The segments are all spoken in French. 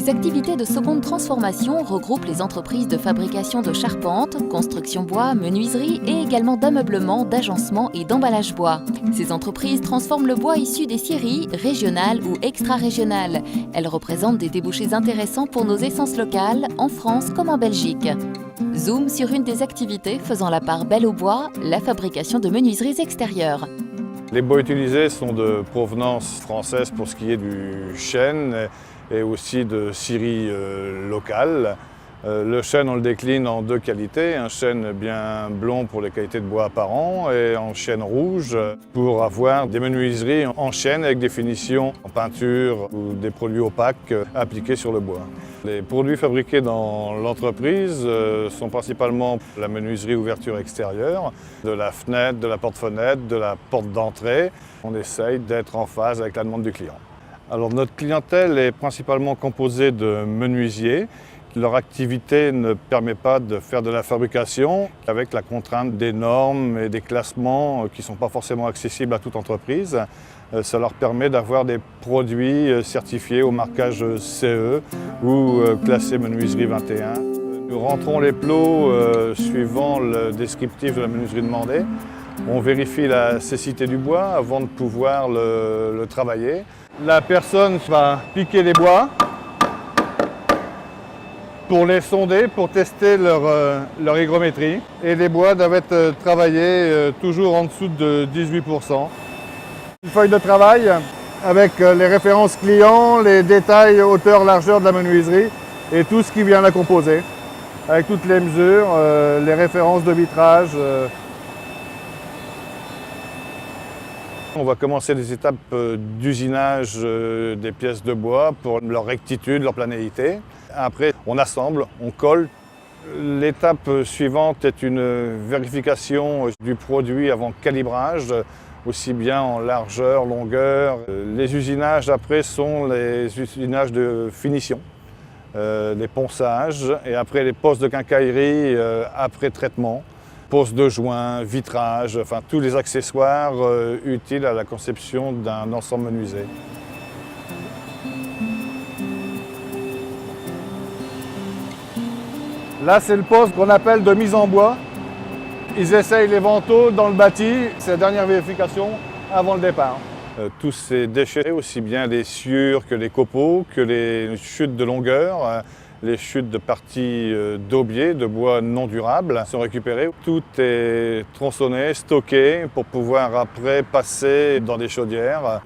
Les activités de seconde transformation regroupent les entreprises de fabrication de charpente, construction bois, menuiserie et également d'ameublement, d'agencement et d'emballage bois. Ces entreprises transforment le bois issu des scieries, régionales ou extra-régionales. Elles représentent des débouchés intéressants pour nos essences locales, en France comme en Belgique. Zoom sur une des activités faisant la part belle au bois, la fabrication de menuiseries extérieures. Les bois utilisés sont de provenance française pour ce qui est du chêne et aussi de scieries locales. Le chêne, on le décline en deux qualités, un chêne bien blond pour les qualités de bois apparent et en chêne rouge pour avoir des menuiseries en chêne avec des finitions en peinture ou des produits opaques appliqués sur le bois. Les produits fabriqués dans l'entreprise sont principalement la menuiserie ouverture extérieure, de la fenêtre, de la porte-fenêtre, de la porte d'entrée. On essaye d'être en phase avec la demande du client. Alors notre clientèle est principalement composée de menuisiers. Leur activité ne permet pas de faire de la fabrication avec la contrainte des normes et des classements qui ne sont pas forcément accessibles à toute entreprise. Ça leur permet d'avoir des produits certifiés au marquage CE ou classés menuiserie 21. Nous rentrons les plots suivant le descriptif de la menuiserie demandée. On vérifie la cécité du bois avant de pouvoir le travailler. La personne va piquer les bois pour les sonder, pour tester leur hygrométrie. Et les bois doivent être travaillés toujours en dessous de 18%. Une feuille de travail avec les références clients, les détails hauteur, largeur de la menuiserie et tout ce qui vient la composer. Avec toutes les mesures, les références de vitrage. On va commencer les étapes d'usinage des pièces de bois pour leur rectitude, leur planéité. Après, on assemble, on colle. L'étape suivante est une vérification du produit avant calibrage, aussi bien en largeur, longueur. Les usinages après sont les usinages de finition, les ponçages et après les postes de quincaillerie après traitement. Pose de joints, vitrage, enfin tous les accessoires utiles à la conception d'un ensemble menuisé. Là, c'est le poste qu'on appelle de mise en bois. Ils essayent les vantaux dans le bâti, c'est la dernière vérification avant le départ. Tous ces déchets, aussi bien les sciures que les copeaux, que les chutes de longueur, les chutes de parties d'aubier, de bois non durables, sont récupérées. Tout est tronçonné, stocké pour pouvoir après passer dans des chaudières.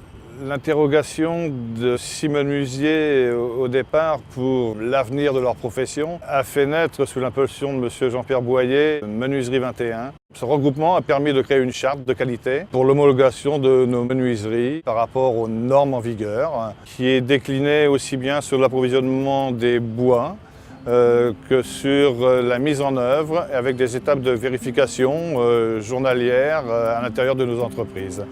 L'interrogation de 6 menuisiers au départ pour l'avenir de leur profession a fait naître, sous l'impulsion de M. Jean-Pierre Boyer, Menuiserie 21. Ce regroupement a permis de créer une charte de qualité pour l'homologation de nos menuiseries par rapport aux normes en vigueur, qui est déclinée aussi bien sur l'approvisionnement des bois que sur la mise en œuvre avec des étapes de vérification journalières à l'intérieur de nos entreprises.